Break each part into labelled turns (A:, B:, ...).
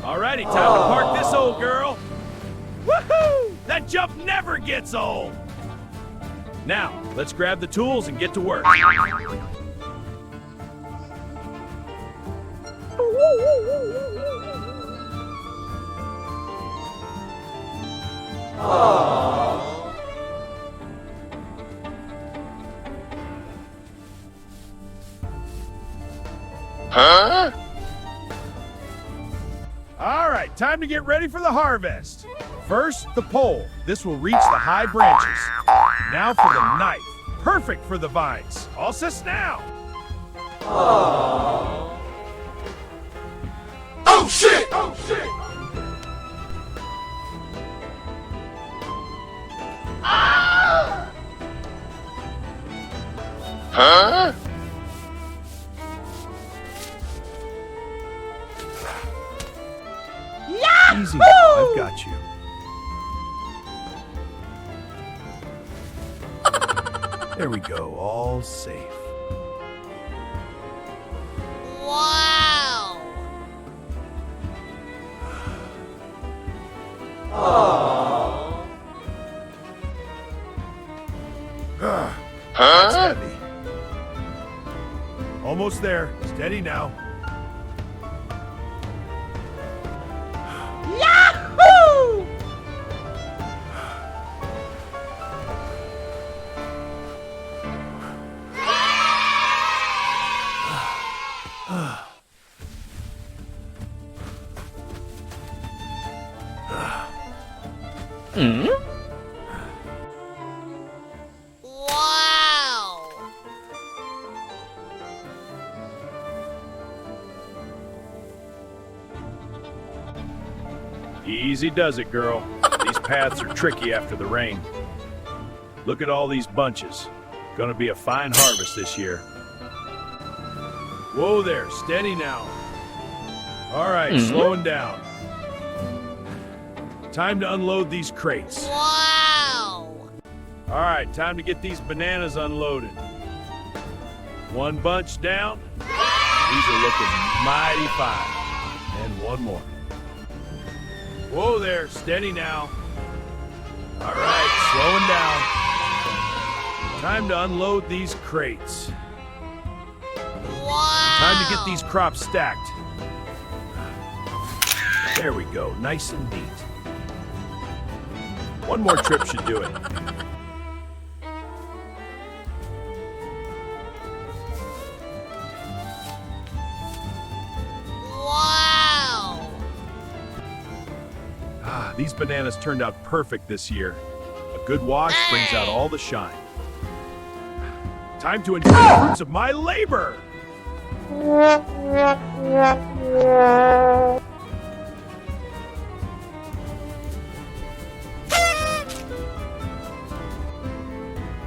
A: Alrighty, time to park this old girl. Woohoo! That jump never gets old. Now, let's grab the tools and get to work.
B: Huh?
A: All right, time to get ready for the harvest. First, the pole. This will reach the high branches. Now for the knife. Perfect for the vines. All set now.
B: Oh shit! Oh shit! Ah! Huh?
A: Easy now, I've got you. There we go, all safe.
C: Wow!
A: That's
B: Huh?
A: heavy. Almost there. Steady now.
C: Yahoo! Wow!
A: Easy does it, girl. These paths are tricky after the rain. Look at all these bunches. Gonna be a fine harvest this year. Whoa there, steady now. All right, slowing down. Time to unload these crates.
C: Wow!
A: All right, time to get these bananas unloaded. One bunch down. These are looking mighty fine. And one more. Whoa there, steady now. All right, slowing down. Time to unload these crates.
C: Wow!
A: Time to get these crops stacked. There we go, nice and neat. One more trip should do it.
C: Wow!
A: Ah, these bananas turned out perfect this year. A good wash brings out all the shine. Time to enjoy the fruits of my labor!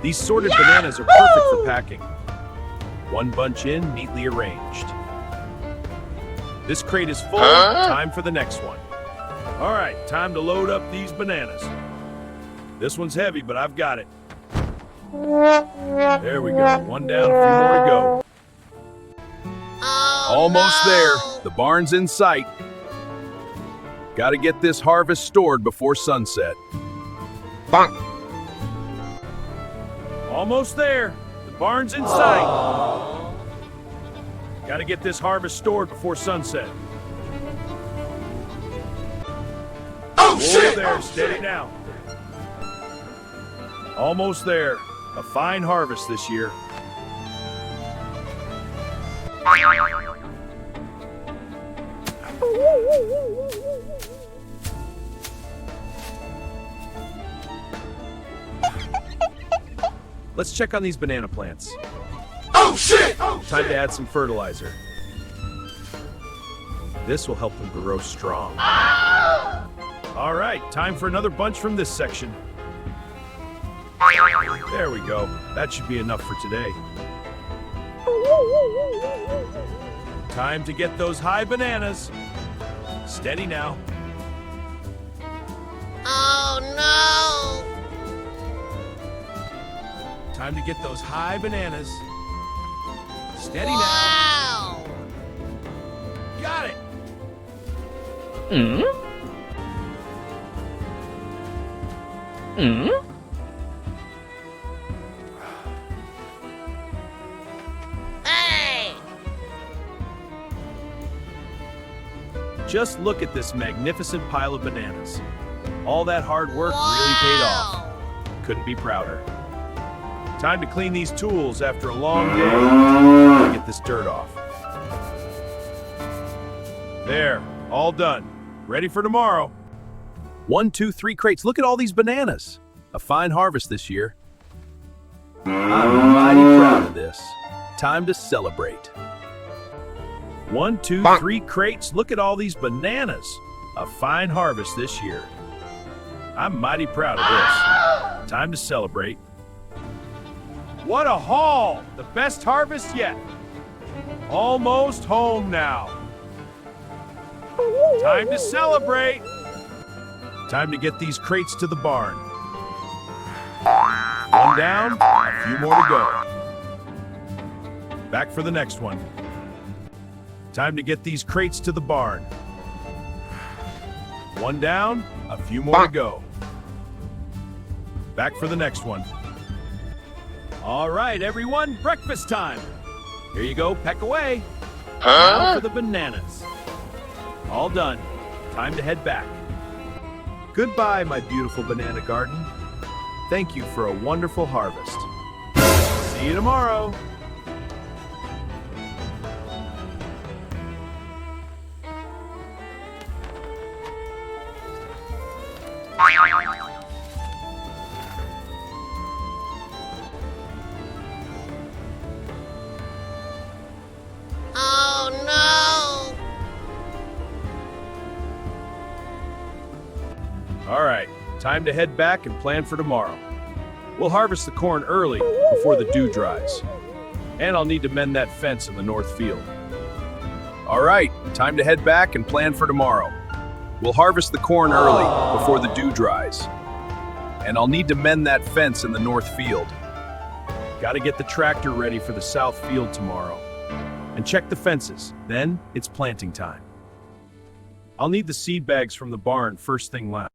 A: These sorted bananas are perfect for packing. One bunch in, neatly arranged. This crate is full, time for the next one. All right, time to load up these bananas. This one's heavy, but I've got it. There we go, one down, a few more to go.
C: Oh,
A: Almost
C: no.
A: there, the barn's in sight. Gotta get this harvest stored before sunset.
B: Bonk.
A: Almost there, the barn's in sight. Gotta get this harvest stored before sunset.
B: Oh
A: Whoa
B: shit!
A: there, steady now. Almost there, a fine harvest this year. Let's check on these banana plants.
B: Oh shit! Oh
A: Time to add some fertilizer. This will help them grow strong. All right, time for another bunch from this section. There we go. That should be enough for today. Time to get those high bananas. Steady now.
C: Oh no!
A: Time to get those high bananas. Steady now.
C: Wow!
A: Got it.
C: Hey!
A: Just look at this magnificent pile of bananas. All that hard work really paid off. Couldn't be prouder. Time to clean these tools after a long day. Time to get this dirt off. There, all done. Ready for tomorrow. 1, 2, 3 crates. Look at all these bananas. A fine harvest this year. I'm mighty proud of this. Time to celebrate. 1, 2, 3 crates. Look at all these bananas. A fine harvest this year. I'm mighty proud of this. Time to celebrate. What a haul! The best harvest yet. Almost home now. Time to celebrate. Time to get these crates to the barn. One down, a few more to go. Back for the next one. Time to get these crates to the barn. One down, a few more to go. Back for the next one. All right, everyone, breakfast time. Here you go, peck away. Now for the bananas. All done. Time to head back. Goodbye, my beautiful banana garden. Thank you for a wonderful harvest. See you tomorrow.
C: Oh no!
A: All right, time to head back and plan for tomorrow. We'll harvest the corn early before the dew dries. And I'll need to mend that fence in the north field. All right, time to head back and plan for tomorrow. We'll harvest the corn early before the dew dries. And I'll need to mend that fence in the north field. Gotta get the tractor ready for the south field tomorrow. And check the fences. Then it's planting time. I'll need the seed bags from the barn first thing last.